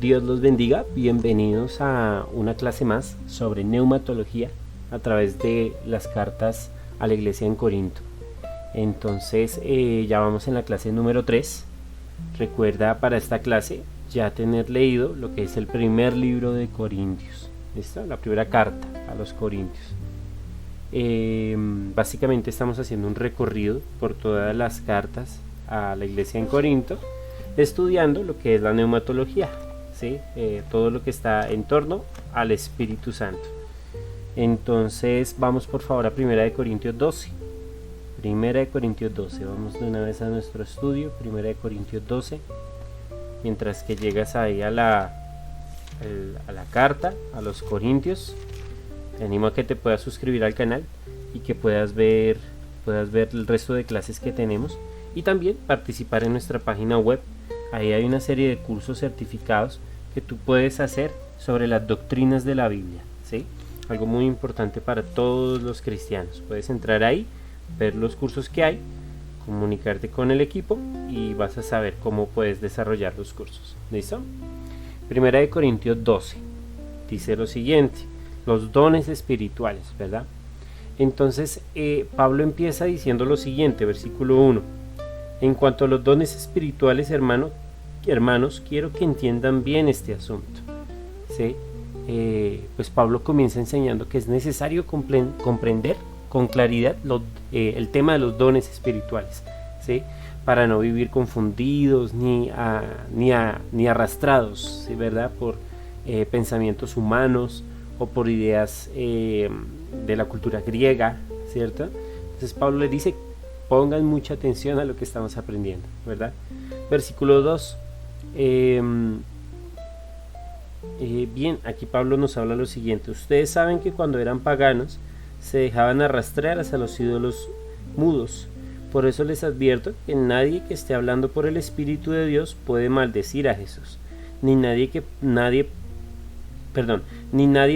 Dios los bendiga, bienvenidos a una clase más sobre neumatología a través de las cartas a la iglesia en Corinto. Entonces ya vamos en la clase número 3. Recuerda para esta clase ya tener leído lo que es el primer libro de Corintios. ¿Listo? La primera carta a los Corintios. Básicamente estamos haciendo un recorrido por todas las cartas a la iglesia en Corinto, estudiando lo que es la neumatología, ¿sí? Todo lo que está en torno al Espíritu Santo. Entonces vamos por favor a 1 Corintios 12. 1 Corintios 12, vamos de una vez a nuestro estudio. 1 Corintios 12, mientras que llegas ahí a la carta a los Corintios, te animo a que te puedas suscribir al canal y que puedas ver el resto de clases que tenemos y también participar en nuestra página web. Ahí hay una serie de cursos certificados que tú puedes hacer sobre las doctrinas de la Biblia, ¿sí? Algo muy importante para todos los cristianos. Puedes entrar ahí, ver los cursos que hay, comunicarte con el equipo y vas a saber cómo puedes desarrollar los cursos. ¿Listo? 1 Corintios 12 dice lo siguiente: los dones espirituales, ¿verdad? Entonces Pablo empieza diciendo lo siguiente, versículo 1: en cuanto a los dones espirituales, hermanos, quiero que entiendan bien este asunto, ¿sí? Pues Pablo comienza enseñando que es necesario comprender con claridad el tema de los dones espirituales, ¿sí? Para no vivir confundidos ni arrastrados, ¿sí? ¿Verdad? Por pensamientos humanos o por ideas de la cultura griega, ¿cierto? Entonces Pablo le dice: pongan mucha atención a lo que estamos aprendiendo, ¿verdad? Versículo 2. Bien, aquí Pablo nos habla lo siguiente: ustedes saben que cuando eran paganos se dejaban arrastrar hacia los ídolos mudos. Por eso les advierto que nadie que esté hablando por el Espíritu de Dios puede maldecir a Jesús, ni nadie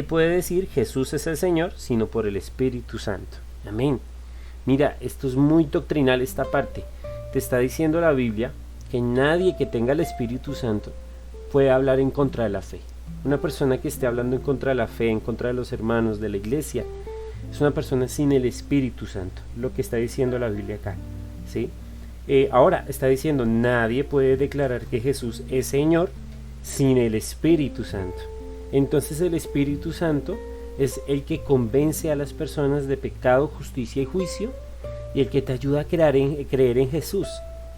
puede decir Jesús es el Señor, sino por el Espíritu Santo. Amén. Mira, esto es muy doctrinal esta parte. Te está diciendo la Biblia que nadie que tenga el Espíritu Santo puede hablar en contra de la fe. Una persona que esté hablando en contra de la fe, en contra de los hermanos, de la iglesia, es una persona sin el Espíritu Santo, lo que está diciendo la Biblia acá, ¿sí? Ahora está diciendo: nadie puede declarar que Jesús es Señor sin el Espíritu Santo. Entonces el Espíritu Santo es el que convence a las personas de pecado, justicia y juicio, y el que te ayuda a creer en Jesús,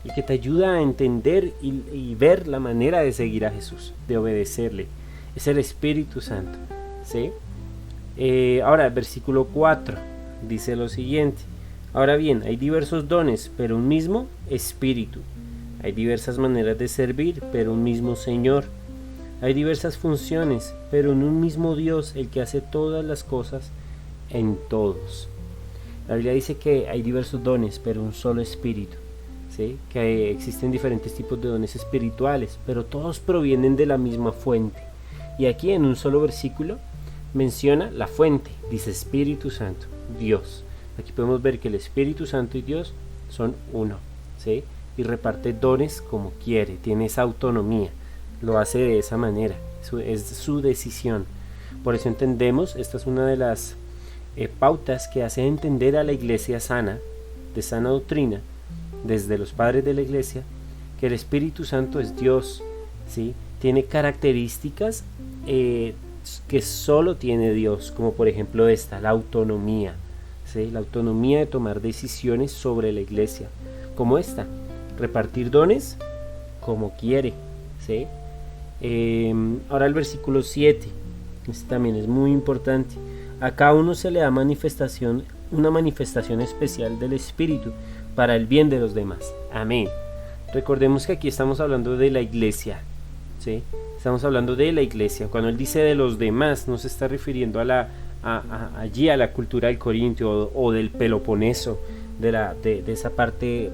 el que te ayuda a entender y ver la manera de seguir a Jesús, de obedecerle. Es el Espíritu Santo, ¿sí? Ahora, versículo 4 dice lo siguiente: ahora bien, hay diversos dones, pero un mismo Espíritu. Hay diversas maneras de servir, pero un mismo Señor. Hay diversas funciones, pero en un mismo Dios, el que hace todas las cosas en todos. La Biblia dice que hay diversos dones, pero un solo Espíritu, ¿sí? Que existen diferentes tipos de dones espirituales, pero todos provienen de la misma fuente. Y aquí en un solo versículo menciona la fuente, dice Espíritu Santo, Dios. Aquí podemos ver que el Espíritu Santo y Dios son uno, ¿sí? Y reparte dones como quiere, tiene esa autonomía. Lo hace de esa manera, es su decisión. Por eso entendemos, esta es una de las pautas que hace entender a la iglesia sana, de sana doctrina, desde los padres de la iglesia, que el Espíritu Santo es Dios, ¿sí? Tiene características que solo tiene Dios, como por ejemplo esta, la autonomía, ¿sí? La autonomía de tomar decisiones sobre la iglesia, como esta, repartir dones como quiere, ¿sí? Ahora el versículo 7, este también es muy importante. A cada uno se le da una manifestación especial del Espíritu para el bien de los demás. Amén. Recordemos que aquí estamos hablando de la iglesia, ¿sí? Estamos hablando de la iglesia. Cuando él dice de los demás, no se está refiriendo allí a la cultura del Corintio o del Peloponeso, de esa parte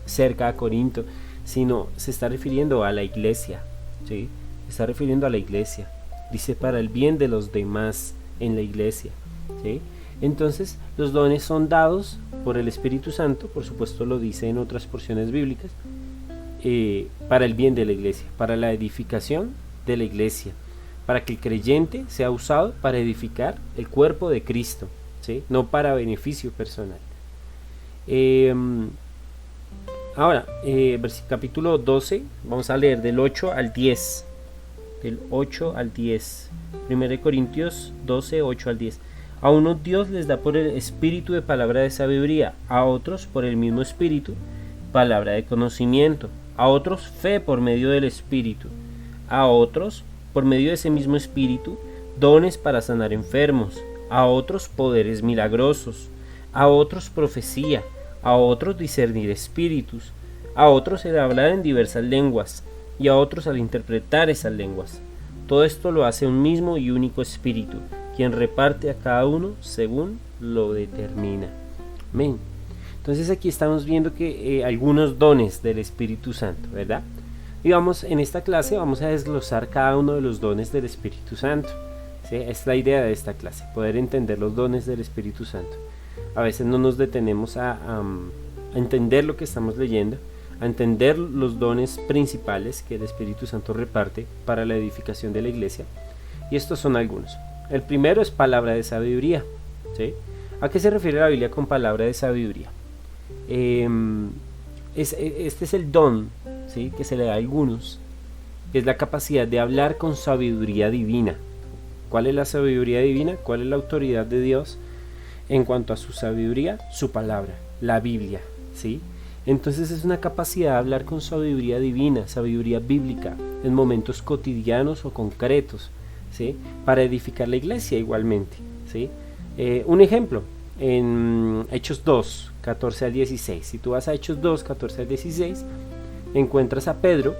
cerca a Corinto, sino se está refiriendo a la iglesia, ¿sí? Se está refiriendo a la iglesia. Dice para el bien de los demás en la iglesia, ¿sí? Entonces los dones son dados por el Espíritu Santo, por supuesto lo dice en otras porciones bíblicas, para el bien de la iglesia, para la edificación de la iglesia, para que el creyente sea usado para edificar el cuerpo de Cristo, ¿sí? No para beneficio personal. Ahora, capítulo 12, vamos a leer del 8 al 10. Del 8 al 10. 1 Corintios 12, 8 al 10. A unos Dios les da por el espíritu de palabra de sabiduría, a otros por el mismo espíritu palabra de conocimiento, a otros fe por medio del espíritu, a otros por medio de ese mismo espíritu dones para sanar enfermos, a otros poderes milagrosos, a otros profecía, a otros discernir espíritus, a otros el hablar en diversas lenguas, y a otros al interpretar esas lenguas. Todo esto lo hace un mismo y único espíritu, quien reparte a cada uno según lo determina. Amén. Entonces aquí estamos viendo que algunos dones del Espíritu Santo, ¿verdad? Y en esta clase vamos a desglosar cada uno de los dones del Espíritu Santo, ¿sí? Es la idea de esta clase, poder entender los dones del Espíritu Santo. A veces no nos detenemos a entender lo que estamos leyendo, a entender los dones principales que el Espíritu Santo reparte para la edificación de la iglesia. Y estos son algunos. El primero es palabra de sabiduría, ¿sí? ¿A qué se refiere la Biblia con palabra de sabiduría? Este es el don, ¿sí?, que se le da a algunos, que es la capacidad de hablar con sabiduría divina. ¿Cuál es la sabiduría divina? ¿Cuál es la autoridad de Dios en cuanto a su sabiduría? Su palabra, la Biblia, ¿sí? Entonces es una capacidad de hablar con sabiduría divina, sabiduría bíblica, en momentos cotidianos o concretos, ¿sí?, para edificar la iglesia igualmente, ¿sí? Un ejemplo, en Hechos 2, 14 al 16. Si tú vas a Hechos 2, 14 al 16, encuentras a Pedro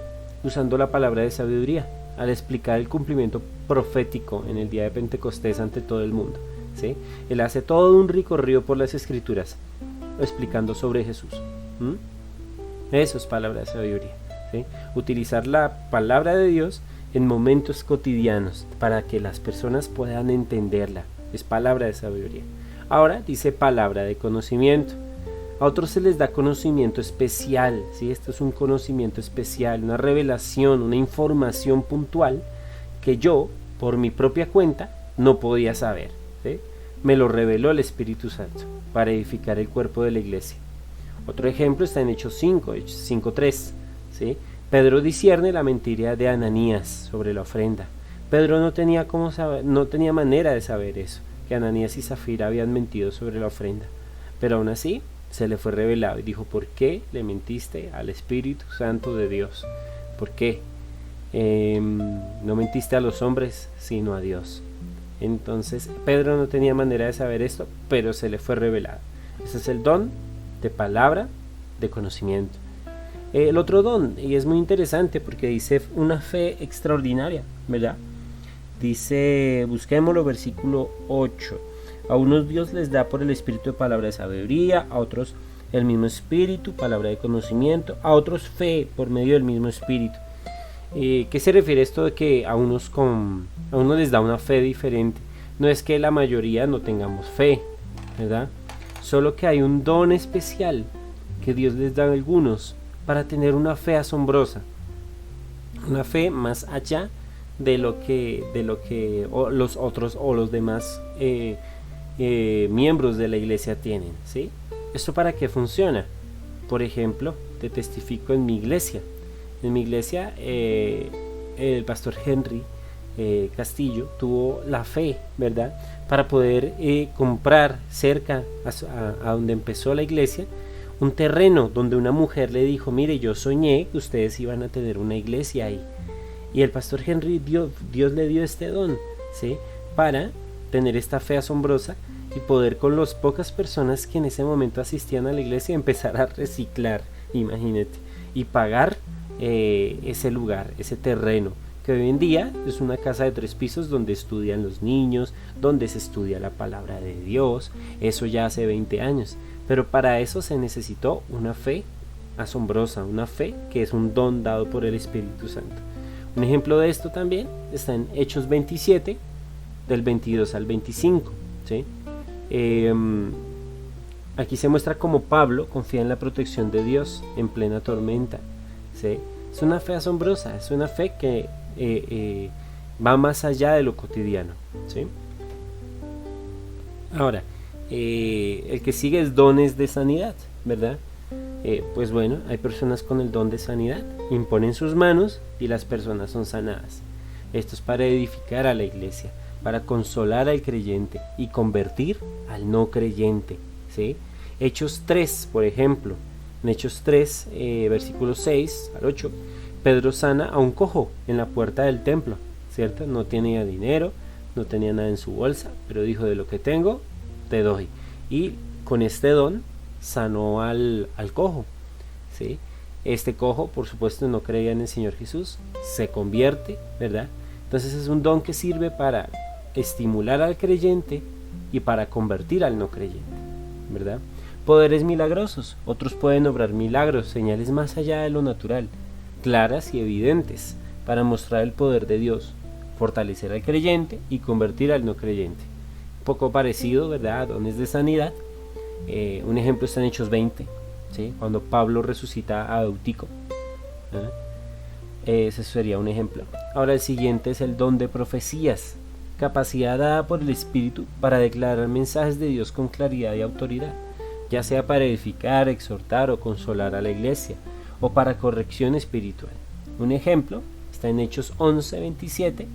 usando la palabra de sabiduría al explicar el cumplimiento profético en el día de Pentecostés ante todo el mundo, ¿sí? Él hace todo un recorrido por las escrituras explicando sobre Jesús. Eso es palabra de sabiduría, ¿sí? Utilizar la palabra de Dios en momentos cotidianos para que las personas puedan entenderla. Es palabra de sabiduría. Ahora dice palabra de conocimiento. A otros se les da conocimiento especial, ¿sí? Esto es un conocimiento especial, una revelación, una información puntual que yo, por mi propia cuenta, no podía saber, ¿sí? Me lo reveló el Espíritu Santo para edificar el cuerpo de la iglesia. Otro ejemplo está en Hechos 5, Hechos 5:3, ¿sí? Pedro discierne la mentira de Ananías sobre la ofrenda. Pedro no tenía manera de saber eso, que Ananías y Zafira habían mentido sobre la ofrenda, pero aún así se le fue revelado y dijo: ¿por qué le mentiste al Espíritu Santo de Dios? ¿Por qué? No mentiste a los hombres sino a Dios. Entonces Pedro no tenía manera de saber esto, pero se le fue revelado. Ese es el don de palabra de conocimiento. El otro don, y es muy interesante porque dice una fe extraordinaria, ¿verdad? Dice, busquémoslo, versículo 8. A unos Dios les da por el espíritu de palabra de sabiduría, a otros el mismo espíritu, palabra de conocimiento, a otros fe por medio del mismo espíritu. ¿Qué se refiere esto de que a unos les da una fe diferente? No es que la mayoría no tengamos fe, ¿verdad? Solo que hay un don especial que Dios les da a algunos para tener una fe asombrosa, una fe más allá de lo que los otros o los demás miembros de la iglesia tienen, ¿sí? ¿Esto para qué funciona? Por ejemplo, te testifico en mi iglesia. En mi iglesia, el pastor Henry Castillo tuvo la fe, ¿verdad?, para poder comprar cerca a donde empezó la iglesia un terreno donde una mujer le dijo: mire, yo soñé que ustedes iban a tener una iglesia ahí. Y el pastor Henry, Dios le dio este don, ¿sí?, para tener esta fe asombrosa y poder, con las pocas personas que en ese momento asistían a la iglesia, empezar a reciclar, imagínate, y pagar ese lugar, ese terreno, que hoy en día es una casa de 3 pisos donde estudian los niños, donde se estudia la palabra de Dios. Eso ya hace 20 años, pero para eso se necesitó una fe asombrosa, una fe que es un don dado por el Espíritu Santo. Un ejemplo de esto también está en Hechos 27, del 22 al 25, ¿sí? Aquí se muestra cómo Pablo confía en la protección de Dios en plena tormenta. ¿sí? Es una fe asombrosa, es una fe que va más allá de lo cotidiano, ¿sí? Ahora, el que sigue es dones de sanidad, ¿verdad? Pues bueno, hay personas con el don de sanidad, imponen sus manos y las personas son sanadas. Esto es para edificar a la iglesia, para consolar al creyente y convertir al no creyente, ¿sí? Hechos 3, por ejemplo, en Hechos 3, versículos 6 al 8, Pedro sana a un cojo en la puerta del templo, ¿cierto? No tenía dinero, no tenía nada en su bolsa, pero dijo: de lo que tengo, te doy. Y con este don sanó al cojo, ¿sí? Este cojo, por supuesto, no creía en el Señor Jesús, se convierte, ¿verdad? Entonces es un don que sirve para estimular al creyente y para convertir al no creyente, ¿verdad? Poderes milagrosos, otros pueden obrar milagros, señales más allá de lo natural, claras y evidentes, para mostrar el poder de Dios, fortalecer al creyente y convertir al no creyente. Un poco parecido, ¿verdad?, a dones de sanidad. Un ejemplo está en Hechos 20, ¿sí? Cuando Pablo resucita a Eutico, ese sería un ejemplo. Ahora el siguiente es el don de profecías, capacidad dada por el Espíritu para declarar mensajes de Dios con claridad y autoridad, ya sea para edificar, exhortar o consolar a la iglesia, o para corrección espiritual. Un ejemplo está en Hechos 11:27,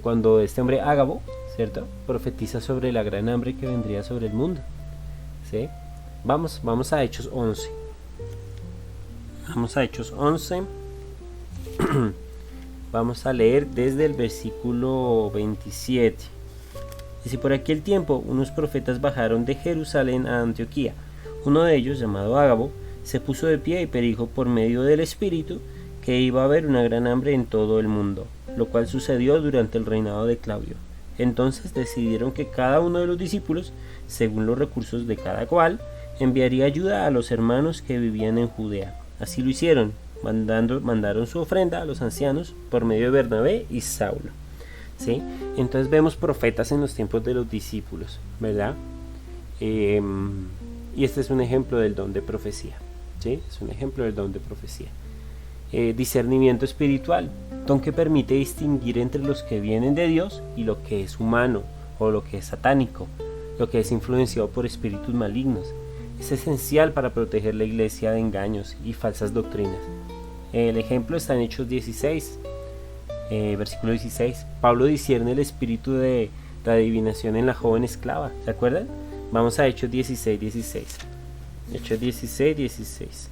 cuando este hombre Ágabo, ¿cierto?, profetiza sobre la gran hambre que vendría sobre el mundo, ¿sí? Vamos a Hechos 11. Vamos a Hechos 11. Vamos a leer desde el versículo 27. Dice: por aquel tiempo unos profetas bajaron de Jerusalén a Antioquía. Uno de ellos, llamado Ágabo, se puso de pie y predijo por medio del Espíritu que iba a haber una gran hambre en todo el mundo, lo cual sucedió durante el reinado de Claudio. Entonces decidieron que cada uno de los discípulos, según los recursos de cada cual, enviaría ayuda a los hermanos que vivían en Judea. Así lo hicieron, mandaron su ofrenda a los ancianos por medio de Bernabé y Saulo, ¿sí? Entonces vemos profetas en los tiempos de los discípulos, ¿verdad? Y este es un ejemplo del don de profecía, ¿sí? Es un ejemplo del don de profecía. Discernimiento espiritual, don que permite distinguir entre los que vienen de Dios y lo que es humano o lo que es satánico, lo que es influenciado por espíritus malignos. Es esencial para proteger la iglesia de engaños y falsas doctrinas. El ejemplo está en Hechos 16, versículo 16. Pablo discierne el espíritu de la adivinación en la joven esclava, ¿se acuerdan? Vamos a Hechos 16, 16. Hechos 16, 16.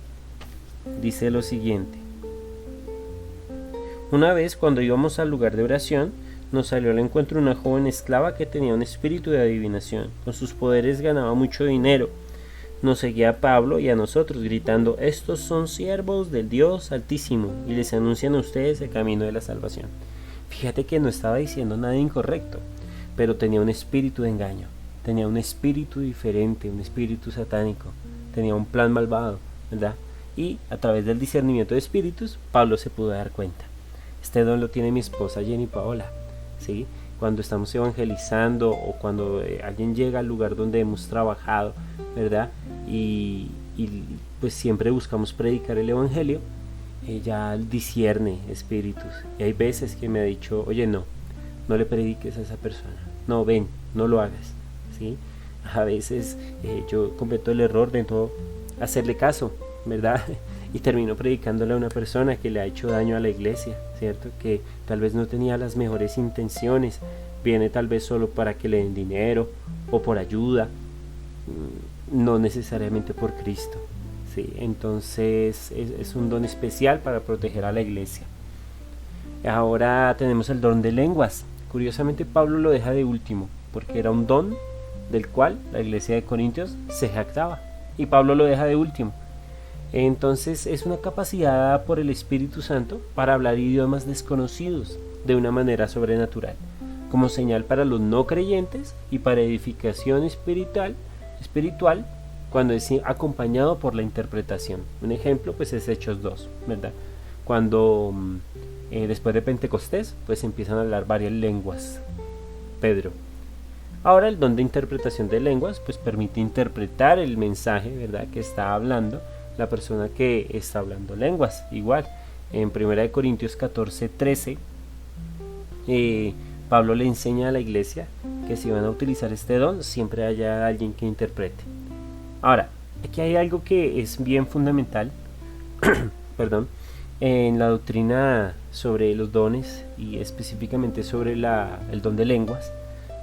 Dice lo siguiente: una vez, cuando íbamos al lugar de oración, nos salió al encuentro una joven esclava que tenía un espíritu de adivinación. Con sus poderes ganaba mucho dinero. Nos seguía a Pablo y a nosotros, gritando: estos son siervos del Dios Altísimo, y les anuncian a ustedes el camino de la salvación. Fíjate que no estaba diciendo nada incorrecto, pero tenía un espíritu de engaño, tenía un espíritu diferente, un espíritu satánico, tenía un plan malvado, ¿verdad? Y a través del discernimiento de espíritus, Pablo se pudo dar cuenta. Este don lo tiene mi esposa Jenny Paola, ¿sí? Cuando estamos evangelizando o cuando alguien llega al lugar donde hemos trabajado, ¿verdad? Y pues siempre buscamos predicar el evangelio, ella discierne espíritus. Y hay veces que me ha dicho: oye, no le prediques a esa persona, no, ven, no lo hagas, ¿sí? A veces yo cometo el error de no hacerle caso, ¿verdad? Y termino predicándole a una persona que le ha hecho daño a la iglesia, ¿cierto? Que tal vez no tenía las mejores intenciones, viene tal vez solo para que le den dinero o por ayuda, no necesariamente por Cristo, ¿sí? Entonces es un don especial para proteger a la iglesia. Ahora tenemos el don de lenguas. Curiosamente Pablo lo deja de último, porque era un don del cual la iglesia de Corintios se jactaba, y Pablo lo deja de último. Entonces es una capacidad dada por el Espíritu Santo para hablar idiomas desconocidos de una manera sobrenatural, como señal para los no creyentes y para edificación espiritual cuando es acompañado por la interpretación. Un ejemplo pues es Hechos 2, ¿verdad? Cuando después de Pentecostés pues empiezan a hablar varias lenguas, Pedro. Ahora el don de interpretación de lenguas pues permite interpretar el mensaje, ¿verdad?, que está hablando la persona que está hablando lenguas. Igual, en 1 Corintios 14:13, Pablo le enseña a la iglesia que si van a utilizar este don, siempre haya alguien que interprete. Ahora, aquí hay algo que es bien fundamental, perdón, en la doctrina sobre los dones y específicamente sobre el don de lenguas,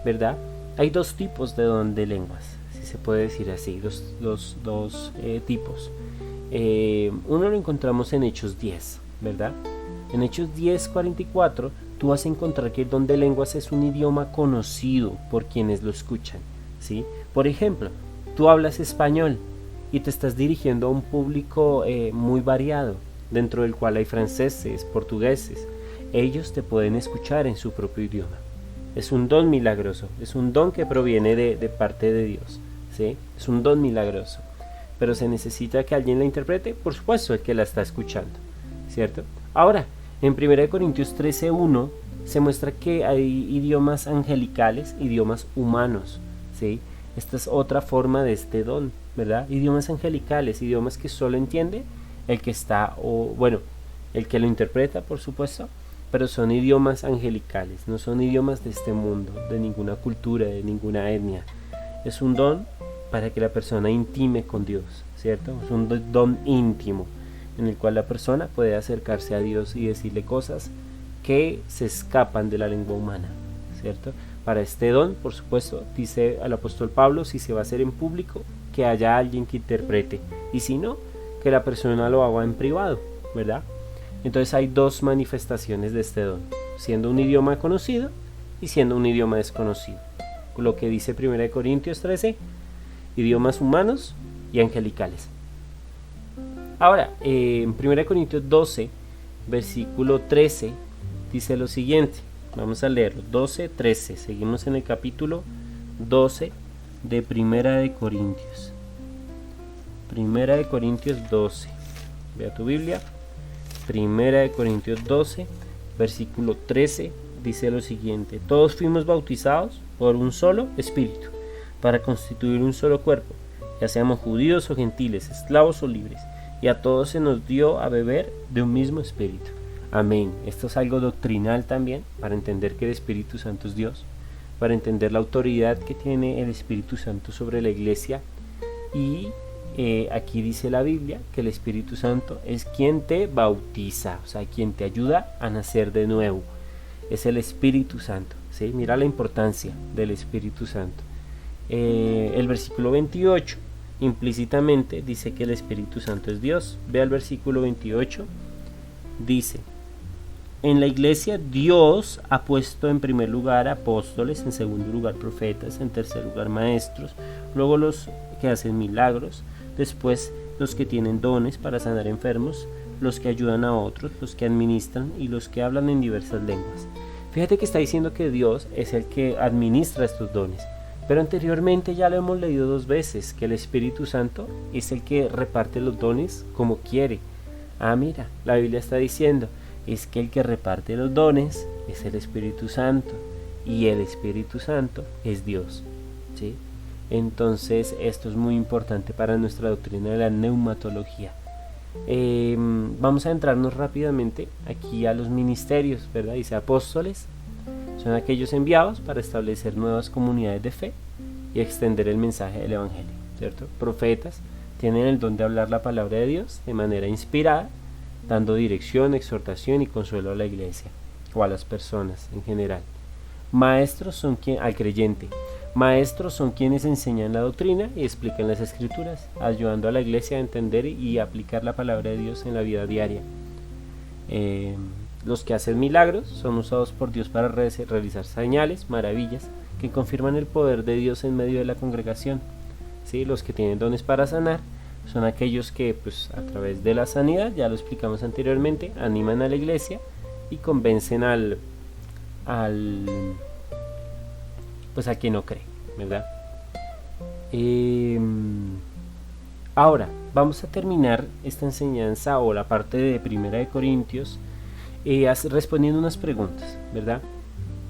¿verdad? Hay dos tipos de don de lenguas, si se puede decir así, dos tipos. Uno lo encontramos en Hechos 10, ¿verdad? En Hechos 10:44 tú vas a encontrar que el don de lenguas es un idioma conocido por quienes lo escuchan, ¿sí? Por ejemplo, tú hablas español y te estás dirigiendo a un público muy variado, dentro del cual hay franceses, portugueses. Ellos te pueden escuchar en su propio idioma. Es un don milagroso, es un don que proviene de parte de Dios, ¿sí? Es un don milagroso, pero se necesita que alguien la interprete, por supuesto, el que la está escuchando, ¿cierto? Ahora, en 1 Corintios 13:1 se muestra que hay idiomas angelicales, idiomas humanos, ¿sí? Esta es otra forma de este don, ¿verdad? Idiomas angelicales, idiomas que solo entiende el que está, el que lo interpreta, por supuesto, pero son idiomas angelicales, no son idiomas de este mundo, de ninguna cultura, de ninguna etnia. Es un don para que la persona intime con Dios, ¿cierto? Es un don íntimo, en el cual la persona puede acercarse a Dios y decirle cosas que se escapan de la lengua humana, ¿cierto? Para este don, por supuesto, dice el apóstol Pablo, si se va a hacer en público, que haya alguien que interprete, y si no, que la persona lo haga en privado, ¿verdad? Entonces hay dos manifestaciones de este don, siendo un idioma conocido y siendo un idioma desconocido. Lo que dice 1 Corintios 13, idiomas humanos y angelicales. Ahora, en 1 Corintios 12, versículo 13, dice lo siguiente. Vamos a leerlo, 12:13. Seguimos en el capítulo 12 de 1 Corintios. 1 Corintios 12. Ve a tu Biblia. 1 Corintios 12, versículo 13, dice lo siguiente. Todos fuimos bautizados por un solo espíritu, para constituir un solo cuerpo, ya seamos judíos o gentiles, esclavos o libres, y a todos se nos dio a beber de un mismo espíritu. Amén. Esto es algo doctrinal también, para entender que el Espíritu Santo es Dios, para entender la autoridad que tiene el Espíritu Santo sobre la iglesia. Y aquí dice la Biblia que el Espíritu Santo es quien te bautiza, o sea, quien te ayuda a nacer de nuevo. Es el Espíritu Santo, ¿sí? Mira la importancia del Espíritu Santo. El versículo 28 implícitamente dice que el Espíritu Santo es Dios. Ve al versículo 28, dice: en la iglesia Dios ha puesto en primer lugar apóstoles, en segundo lugar profetas, en tercer lugar maestros, luego los que hacen milagros, después los que tienen dones para sanar enfermos, los que ayudan a otros, los que administran y los que hablan en diversas lenguas. Fíjate que está diciendo que Dios es el que administra estos dones, pero anteriormente ya lo hemos leído 2 veces, que el Espíritu Santo es el que reparte los dones como quiere. Mira, la Biblia está diciendo, es que el que reparte los dones es el Espíritu Santo, y el Espíritu Santo es Dios, ¿sí? Entonces esto es muy importante para nuestra doctrina de la neumatología. Vamos a entrarnos rápidamente aquí a los ministerios, ¿verdad? Dice apóstoles, son aquellos enviados para establecer nuevas comunidades de fe y extender el mensaje del Evangelio, ¿cierto? Profetas tienen el don de hablar la palabra de Dios de manera inspirada, dando dirección, exhortación y consuelo a la iglesia o a las personas en general. Maestros son al creyente. Maestros son quienes enseñan la doctrina y explican las escrituras, ayudando a la iglesia a entender y aplicar la palabra de Dios en la vida diaria. Los que hacen milagros son usados por Dios para realizar señales, maravillas, que confirman el poder de Dios en medio de la congregación. ¿Sí? Los que tienen dones para sanar son aquellos que, pues, a través de la sanidad, ya lo explicamos anteriormente, animan a la iglesia y convencen pues a quien no cree, ¿verdad? Ahora vamos a terminar esta enseñanza o la parte de 1 Corintios respondiendo unas preguntas, ¿verdad?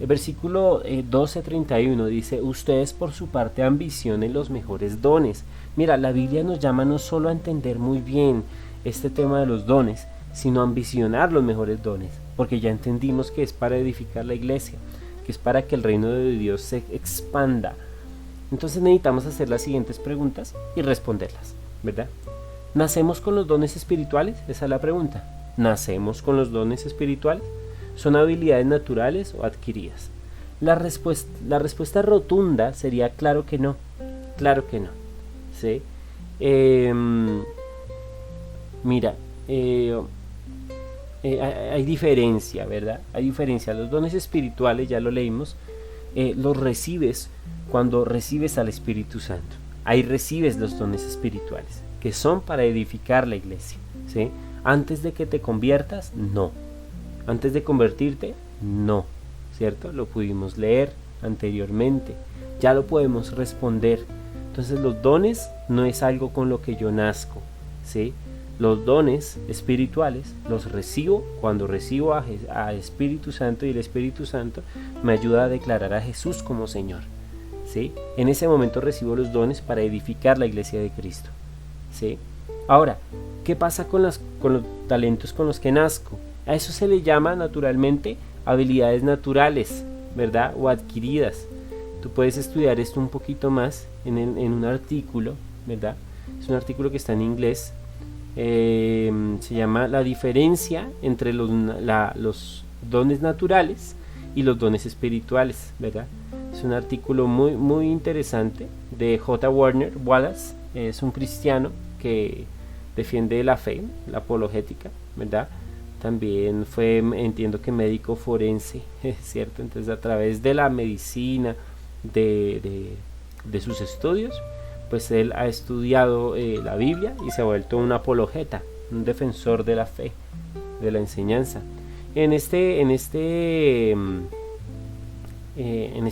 El versículo 12:31 dice: ustedes por su parte ambicionen los mejores dones. Mira, la Biblia nos llama no solo a entender muy bien este tema de los dones, sino a ambicionar los mejores dones, porque ya entendimos que es para edificar la iglesia, que es para que el reino de Dios se expanda. Entonces necesitamos hacer las siguientes preguntas y responderlas, ¿verdad? ¿Nacemos con los dones espirituales? Esa es la pregunta. ¿Nacemos con los dones espirituales? ¿Son habilidades naturales o adquiridas? La respuesta rotunda sería claro que no. Claro que no. ¿Sí? Mira, hay diferencia, ¿verdad? Hay diferencia. Los dones espirituales, ya lo leímos, los recibes cuando recibes al Espíritu Santo. Ahí recibes los dones espirituales, que son para edificar la iglesia, ¿sí? Antes de que te conviertas, no. Antes de convertirte, no, ¿cierto? Lo pudimos leer anteriormente, ya lo podemos responder. Entonces los dones no es algo con lo que yo nazco, ¿sí? Los dones espirituales los recibo cuando recibo a Espíritu Santo, y el Espíritu Santo me ayuda a declarar a Jesús como Señor, ¿sí? En ese momento recibo los dones para edificar la iglesia de Cristo, ¿sí? Ahora, ¿qué pasa con los talentos con los que nazco? A eso se le llama naturalmente habilidades naturales, ¿verdad? O adquiridas. Tú puedes estudiar esto un poquito más en un artículo, ¿verdad? Es un artículo que está en inglés. Se llama La diferencia entre los dones naturales y los dones espirituales, ¿verdad? Es un artículo muy, muy interesante de J. Warner Wallace. Es un cristiano que defiende la fe, la apologética, ¿verdad? También fue, entiendo que médico forense, ¿cierto? Entonces a través de la medicina, de sus estudios, pues él ha estudiado la Biblia y se ha vuelto un apologeta, un defensor de la fe, de la enseñanza. En este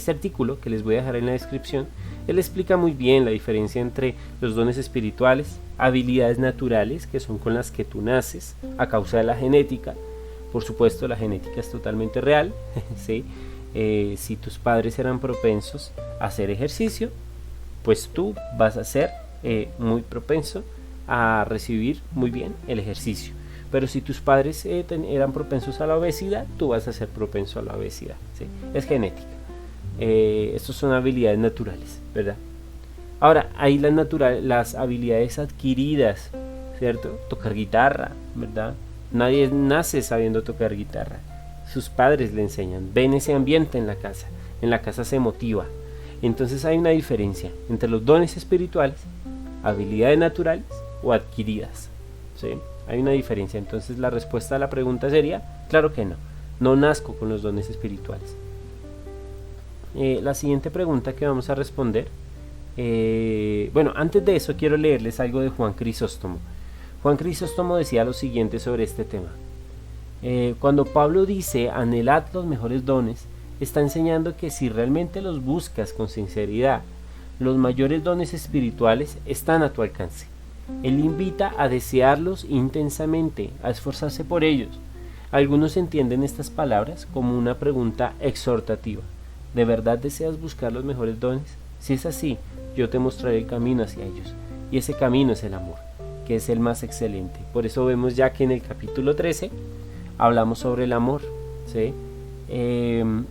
artículo que les voy a dejar en la descripción, él explica muy bien la diferencia entre los dones espirituales, habilidades naturales, que son con las que tú naces a causa de la genética. Por supuesto, la genética es totalmente real, ¿sí? Si tus padres eran propensos a hacer ejercicio, pues tú vas a ser muy propenso a recibir muy bien el ejercicio. Pero si tus padres eran propensos a la obesidad, tú vas a ser propenso a la obesidad, ¿sí? Es genética. Estas son habilidades naturales, ¿verdad? Ahora, hay las habilidades adquiridas, ¿cierto? Tocar guitarra, ¿verdad? Nadie nace sabiendo tocar guitarra. Sus padres le enseñan, ven ese ambiente en la casa se motiva. Entonces hay una diferencia entre los dones espirituales, habilidades naturales o adquiridas, ¿sí? Hay una diferencia. Entonces la respuesta a la pregunta sería, claro que no. No nazco con los dones espirituales. La siguiente pregunta que vamos a responder, bueno, antes de eso quiero leerles algo de Juan Crisóstomo. Juan Crisóstomo decía lo siguiente sobre este tema. Cuando Pablo dice anhelad los mejores dones, está enseñando que si realmente los buscas con sinceridad, los mayores dones espirituales están a tu alcance. Él invita a desearlos intensamente, a esforzarse por ellos. Algunos entienden estas palabras como una pregunta exhortativa. ¿De verdad deseas buscar los mejores dones? Si es así, yo te mostraré el camino hacia ellos. Y ese camino es el amor, que es el más excelente. Por eso vemos ya que en el capítulo 13 hablamos sobre el amor, ¿sí?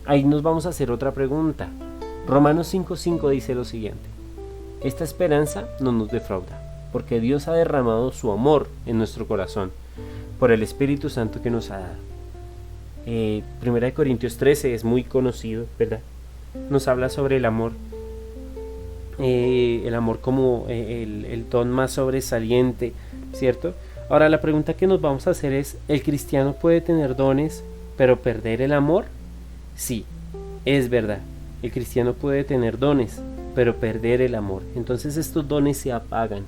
Ahí nos vamos a hacer otra pregunta. Romanos 5:5 dice lo siguiente: esta esperanza no nos defrauda, porque Dios ha derramado su amor en nuestro corazón por el Espíritu Santo que nos ha dado. Primera de Corintios 13 es muy conocido, ¿verdad? Nos habla sobre el amor como el don más sobresaliente, ¿cierto? Ahora la pregunta que nos vamos a hacer es: ¿el cristiano puede tener dones pero perder el amor? Sí, es verdad. El cristiano puede tener dones pero perder el amor. Entonces estos dones se apagan,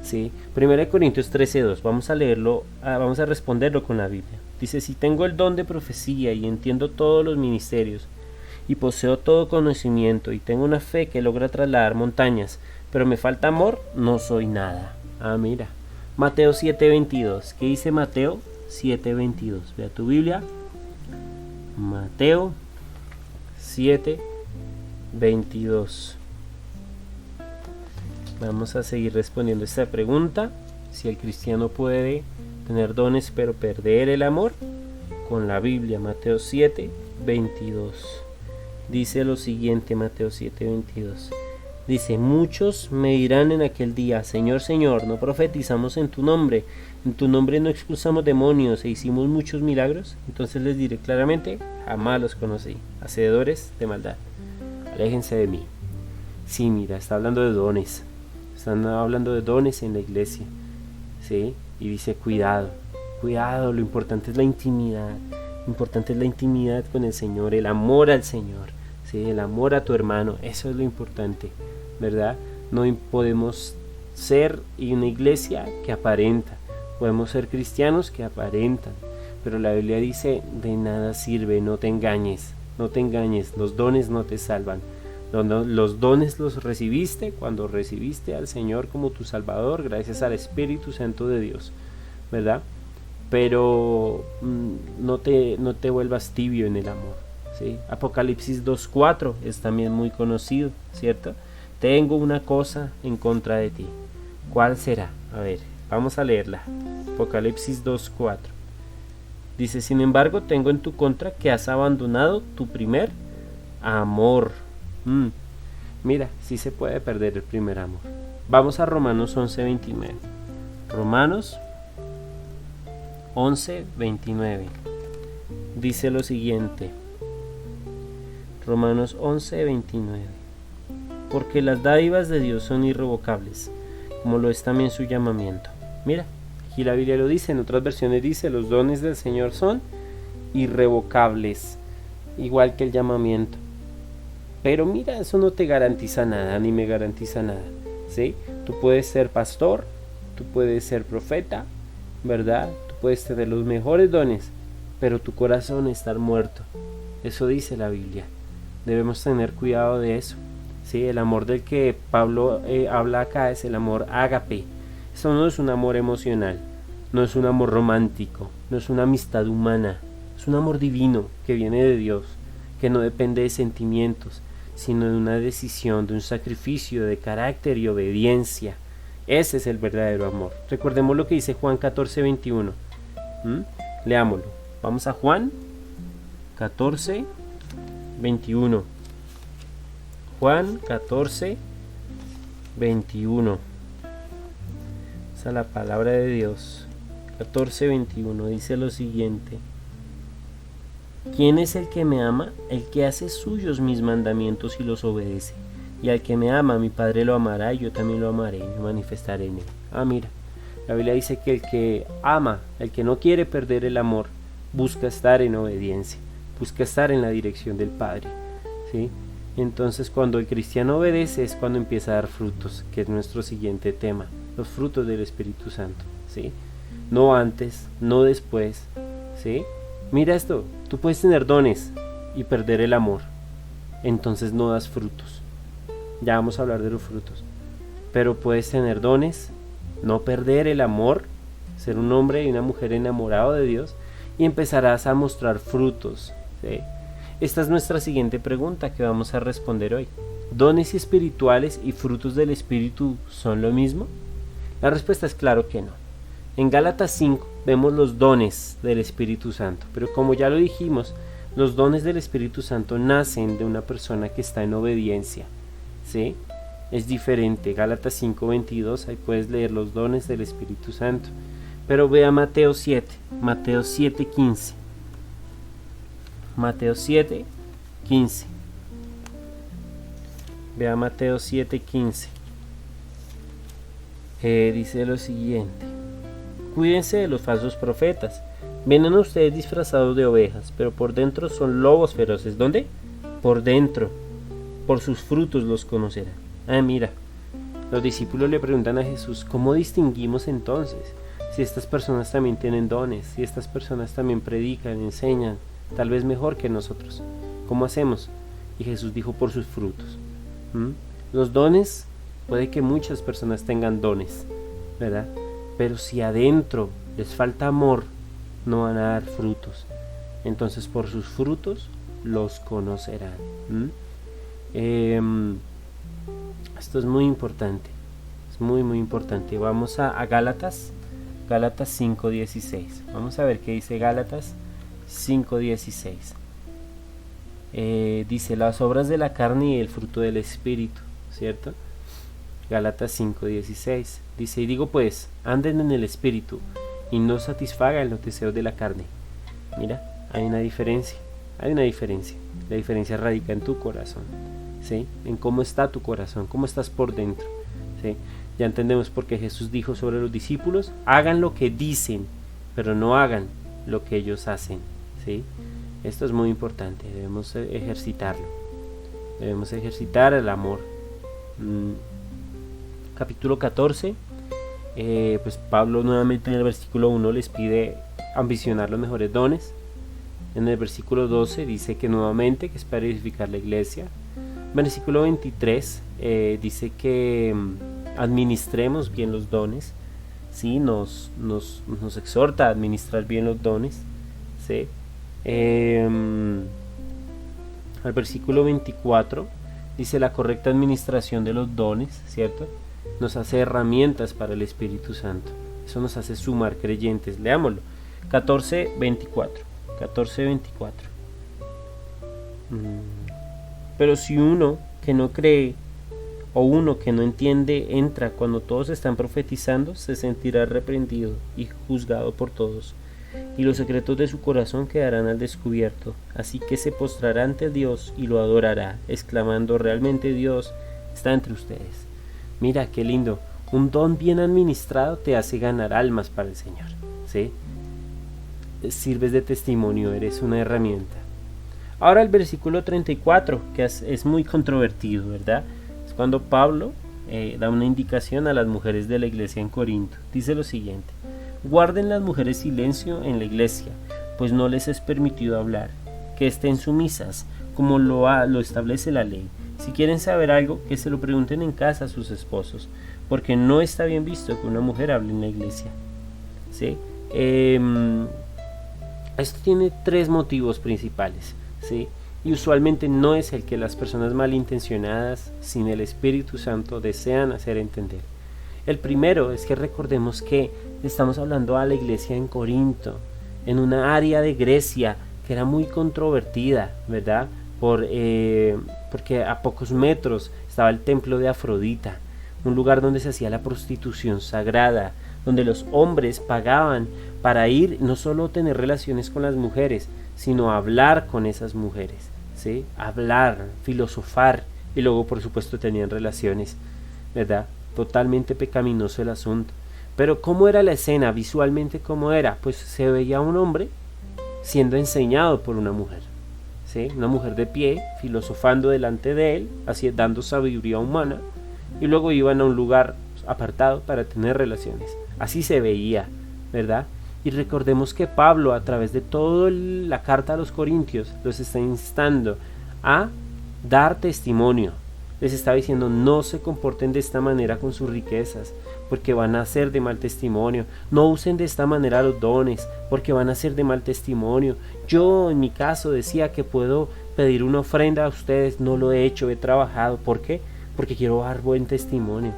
¿sí? Primera de Corintios 13:2, vamos a leerlo, vamos a responderlo con la Biblia. Dice: si tengo el don de profecía y entiendo todos los ministerios y poseo todo conocimiento y tengo una fe que logra trasladar montañas, pero me falta amor, no soy nada. Mira, Mateo 7:22. ¿Qué dice Mateo 7:22? Ve a tu Biblia. Mateo 7, 22. Vamos a seguir respondiendo esta pregunta. Si el cristiano puede tener dones pero perder el amor, con la Biblia, Mateo 7, 22. Dice lo siguiente, Mateo 7, 22. Dice: muchos me dirán en aquel día: Señor, Señor, ¿no profetizamos en tu nombre no expulsamos demonios e hicimos muchos milagros? Entonces les diré claramente: jamás los conocí, hacedores de maldad, aléjense de mí. Sí, mira, está hablando de dones, están hablando de dones en la iglesia, ¿sí? Y dice: cuidado, lo importante es la intimidad, con el Señor, el amor al Señor, ¿sí? El amor a tu hermano, eso es lo importante, ¿verdad? No podemos ser una iglesia que aparenta, podemos ser cristianos que aparentan, pero la Biblia dice: de nada sirve, no te engañes, los dones no te salvan. Los dones los recibiste cuando recibiste al Señor como tu Salvador, gracias al Espíritu Santo de Dios, ¿verdad? Pero no te vuelvas tibio en el amor, ¿sí? Apocalipsis 2:4 es también muy conocido, ¿cierto? Tengo una cosa en contra de ti. ¿Cuál será? A ver, vamos a leerla. Apocalipsis 2:4. Dice: sin embargo, tengo en tu contra que has abandonado tu primer amor. Mira, sí se puede perder el primer amor. Vamos a Romanos 11:29. Romanos 11:29 dice lo siguiente. Romanos 11:29. Porque las dádivas de Dios son irrevocables, como lo es también su llamamiento. Mira, aquí la Biblia lo dice, en otras versiones dice: los dones del Señor son irrevocables, igual que el llamamiento. Pero mira, eso no te garantiza nada, ni me garantiza nada, ¿sí? Tú puedes ser pastor, tú puedes ser profeta, ¿verdad? Tú puedes tener los mejores dones, pero tu corazón estar muerto. Eso dice la Biblia. Debemos tener cuidado de eso, ¿sí? El amor del que Pablo habla acá es el amor ágape. Eso no es un amor emocional, no es un amor romántico, no es una amistad humana, es un amor divino que viene de Dios, que no depende de sentimientos, sino de una decisión, de un sacrificio de carácter y obediencia. Ese es el verdadero amor. Recordemos lo que dice Juan 14:21. Leámoslo. Vamos a Juan 14:21. Juan 14:21. Esa es la palabra de Dios. 14:21 dice lo siguiente: ¿quién es el que me ama? El que hace suyos mis mandamientos y los obedece. Y al que me ama, mi Padre lo amará, y yo también lo amaré y me manifestaré en él. Mira, la Biblia dice que el que ama, el que no quiere perder el amor, busca estar en obediencia, busca estar en la dirección del Padre, ¿sí? Entonces, cuando el cristiano obedece es cuando empieza a dar frutos, que es nuestro siguiente tema, los frutos del Espíritu Santo, ¿sí? No antes, no después, ¿sí? Mira esto, tú puedes tener dones y perder el amor, entonces no das frutos. Ya vamos a hablar de los frutos. Pero puedes tener dones, no perder el amor, ser un hombre y una mujer enamorado de Dios, y empezarás a mostrar frutos, ¿sí? Esta es nuestra siguiente pregunta que vamos a responder hoy. ¿Dones espirituales y frutos del Espíritu son lo mismo? La respuesta es claro que no. En Gálatas 5 vemos los dones del Espíritu Santo, pero como ya lo dijimos, los dones del Espíritu Santo nacen de una persona que está en obediencia, ¿sí? Es diferente. Gálatas 5:22, ahí puedes leer los dones del Espíritu Santo. Pero ve a Mateo 7:15. Mateo 7:15. Ve a Mateo 7:15. Dice lo siguiente: cuídense de los falsos profetas. Vienen a ustedes disfrazados de ovejas, pero por dentro son lobos feroces. ¿Dónde? Por dentro. Por sus frutos los conocerán. Mira, los discípulos le preguntan a Jesús: ¿cómo distinguimos entonces si estas personas también tienen dones, si estas personas también predican, enseñan, tal vez mejor que nosotros? ¿Cómo hacemos? Y Jesús dijo: por sus frutos. Los dones, puede que muchas personas tengan dones, ¿verdad? Pero si adentro les falta amor, no van a dar frutos. Entonces, por sus frutos los conocerán. Esto es muy importante, es muy importante. Vamos a Gálatas 5:16. Vamos a ver qué dice Gálatas 5:16. Dice las obras de la carne y el fruto del espíritu, ¿cierto? Gálatas 5:16 dice: y digo pues, anden en el espíritu y no satisfagan los deseos de la carne. Mira, hay una diferencia. La diferencia radica en tu corazón, ¿sí? En cómo está tu corazón, cómo estás por dentro, ¿sí? Ya entendemos por qué Jesús dijo sobre los discípulos: hagan lo que dicen, pero no hagan lo que ellos hacen, ¿sí? Esto es muy importante, debemos ejercitarlo. Debemos ejercitar el amor. Capítulo 14, pues Pablo nuevamente en el versículo 1 les pide ambicionar los mejores dones. En el versículo 12 dice que nuevamente que es para edificar la iglesia. Versículo 23 dice que administremos bien los dones, ¿sí? Nos exhorta a administrar bien los dones, ¿sí? Al versículo 24 dice la correcta administración de los dones, ¿cierto? Nos hace herramientas para el Espíritu Santo. Eso nos hace sumar creyentes. Leámoslo. 14:24. Pero si uno que no cree o uno que no entiende entra cuando todos están profetizando, se sentirá reprendido y juzgado por todos, y los secretos de su corazón quedarán al descubierto. Así que se postrará ante Dios y lo adorará, exclamando: realmente Dios está entre ustedes. Mira qué lindo. Un don bien administrado te hace ganar almas para el Señor, ¿sí? Sirves de testimonio, eres una herramienta. Ahora el versículo 34, que es muy controvertido, ¿verdad? Es cuando Pablo da una indicación a las mujeres de la iglesia en Corinto. Dice lo siguiente: guarden las mujeres silencio en la iglesia, pues no les es permitido hablar, que estén sumisas, como lo establece la ley. Si quieren saber algo, que se lo pregunten en casa a sus esposos, porque no está bien visto que una mujer hable en la iglesia, ¿sí? Esto tiene tres motivos principales, ¿sí? Y usualmente no es el que las personas malintencionadas, sin el Espíritu Santo, desean hacer entender. El primero es que recordemos que estamos hablando a la iglesia en Corinto, en una área de Grecia que era muy controvertida, ¿verdad? Porque a pocos metros estaba el templo de Afrodita, un lugar donde se hacía la prostitución sagrada, donde los hombres pagaban para ir no solo tener relaciones con las mujeres, sino hablar con esas mujeres, ¿sí? Hablar, filosofar, y luego por supuesto tenían relaciones, ¿verdad? Totalmente pecaminoso el asunto. Pero ¿cómo era la escena? Visualmente, ¿cómo era? Pues se veía un hombre siendo enseñado por una mujer, ¿sí? Una mujer de pie, filosofando delante de él, así dando sabiduría humana, y luego iban a un lugar apartado para tener relaciones. Así se veía, ¿verdad? Y recordemos que Pablo, a través de toda la carta a los Corintios, los está instando a dar testimonio. Les está diciendo: no se comporten de esta manera con sus riquezas, porque van a ser de mal testimonio. No usen de esta manera los dones, porque van a ser de mal testimonio. Yo en mi caso decía que puedo pedir una ofrenda a ustedes, no lo he hecho, he trabajado. ¿Por qué? Porque quiero dar buen testimonio,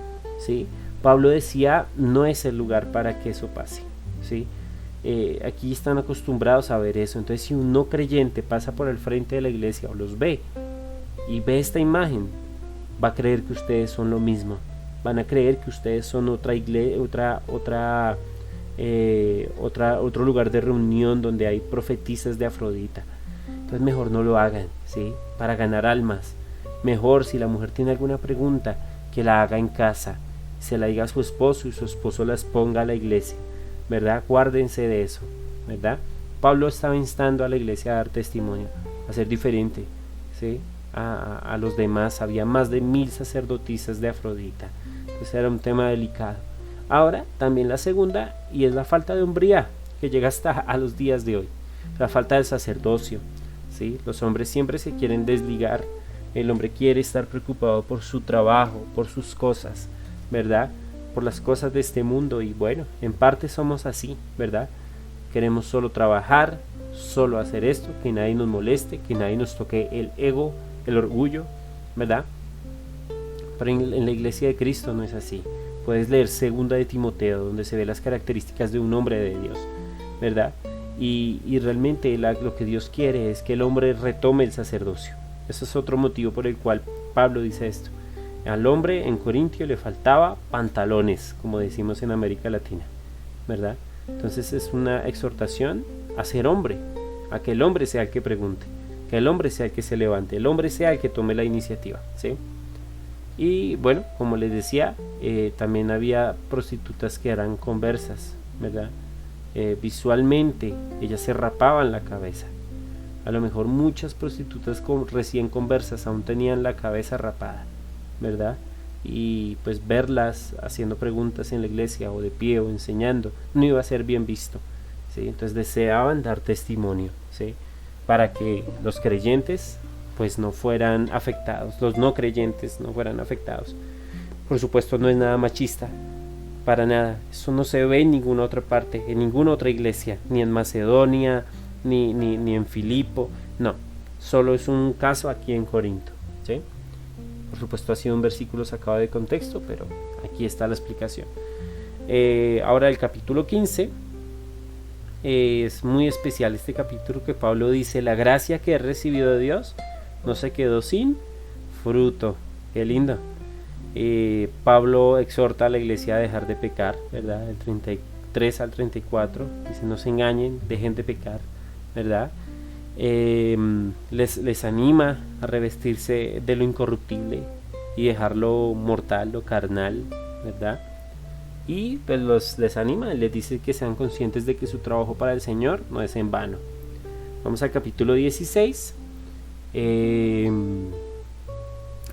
¿sí? Pablo decía: no es el lugar para que eso pase, ¿sí? Aquí están acostumbrados a ver eso. Entonces, si un no creyente pasa por el frente de la iglesia o los ve y ve esta imagen, va a creer que ustedes son lo mismo. Van a creer que ustedes son otra iglesia, otro lugar de reunión donde hay profetisas de Afrodita. Entonces mejor no lo hagan, ¿sí? Para ganar almas. Mejor, si la mujer tiene alguna pregunta, que la haga en casa, se la diga a su esposo y su esposo la exponga a la iglesia, ¿verdad? Guárdense de eso, ¿verdad? Pablo estaba instando a la iglesia a dar testimonio, a ser diferente, ¿sí? A los demás. Había más de 1000 sacerdotisas de Afrodita. Entonces era un tema delicado. Ahora también la segunda, y es la falta de hombría, que llega hasta a los días de hoy. La falta del sacerdocio, ¿sí? Los hombres siempre se quieren desligar. El hombre quiere estar preocupado por su trabajo, por sus cosas, ¿verdad? Por las cosas de este mundo. Y bueno, en parte somos así, ¿verdad? Queremos solo trabajar, solo hacer esto, que nadie nos moleste, que nadie nos toque el ego, el orgullo, ¿verdad? Pero en la iglesia de Cristo no es así. Puedes leer 2 de Timoteo, donde se ve las características de un hombre de Dios, ¿verdad? Y realmente lo que Dios quiere es que el hombre retome el sacerdocio. Ese es otro motivo por el cual Pablo dice esto. Al hombre en Corintio le faltaba pantalones, como decimos en América Latina, ¿verdad? Entonces es una exhortación a ser hombre, a que el hombre sea el que pregunte, que el hombre sea el que se levante, el hombre sea el que tome la iniciativa, ¿sí? Y bueno, como les decía, también había prostitutas que eran conversas, ¿verdad? Visualmente ellas se rapaban la cabeza. A lo mejor muchas prostitutas recién conversas aún tenían la cabeza rapada, ¿verdad? Y pues verlas haciendo preguntas en la iglesia o de pie o enseñando no iba a ser bien visto, ¿sí? Entonces deseaban dar testimonio, ¿sí? Para que los creyentes pues no fueran afectados, los no creyentes no fueran afectados. Por supuesto no es nada machista, para nada. Eso no se ve en ninguna otra parte, en ninguna otra iglesia, ni en Macedonia, ni en Filipo, no. Solo es un caso aquí en Corinto, ¿sí? Por supuesto ha sido un versículo sacado de contexto, pero aquí está la explicación. Ahora el capítulo 15 es muy especial este capítulo, que Pablo dice: la gracia que he recibido de Dios no se quedó sin fruto. Qué lindo. Pablo exhorta a la iglesia a dejar de pecar, ¿verdad? Del 33 al 34 dice: no se engañen, dejen de pecar, ¿verdad? Les anima a revestirse de lo incorruptible y dejar lo mortal, lo carnal, ¿verdad? Y pues les anima, les dice que sean conscientes de que su trabajo para el Señor no es en vano. Vamos al capítulo 16.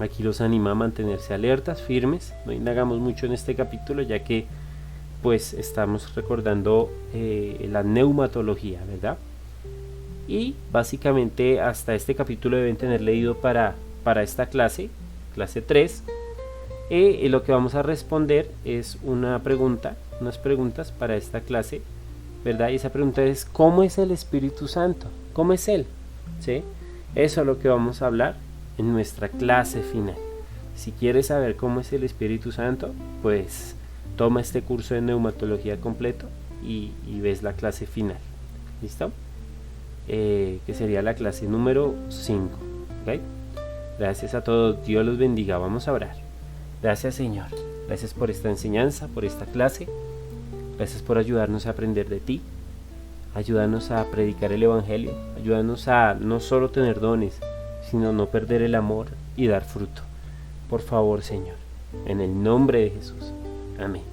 Aquí los anima a mantenerse alertas, firmes. No indagamos mucho en este capítulo, ya que pues estamos recordando la neumatología, ¿verdad? Y básicamente hasta este capítulo deben tener leído para esta clase 3. Lo que vamos a responder es unas preguntas para esta clase, ¿verdad? Y esa pregunta es: ¿cómo es el Espíritu Santo? ¿Cómo es Él? ¿Sí? Eso es lo que vamos a hablar en nuestra clase final. Si quieres saber cómo es el Espíritu Santo, pues toma este curso de neumatología completo y ves la clase final. ¿Listo? Que sería la clase número 5. ¿Okay? Gracias a todos, Dios los bendiga. Vamos a orar. Gracias, Señor, gracias por esta enseñanza, por esta clase. Gracias por ayudarnos a aprender de ti. Ayúdanos a predicar el Evangelio. Ayúdanos a no solo tener dones, sino no perder el amor y dar fruto. Por favor, Señor, en el nombre de Jesús. Amén.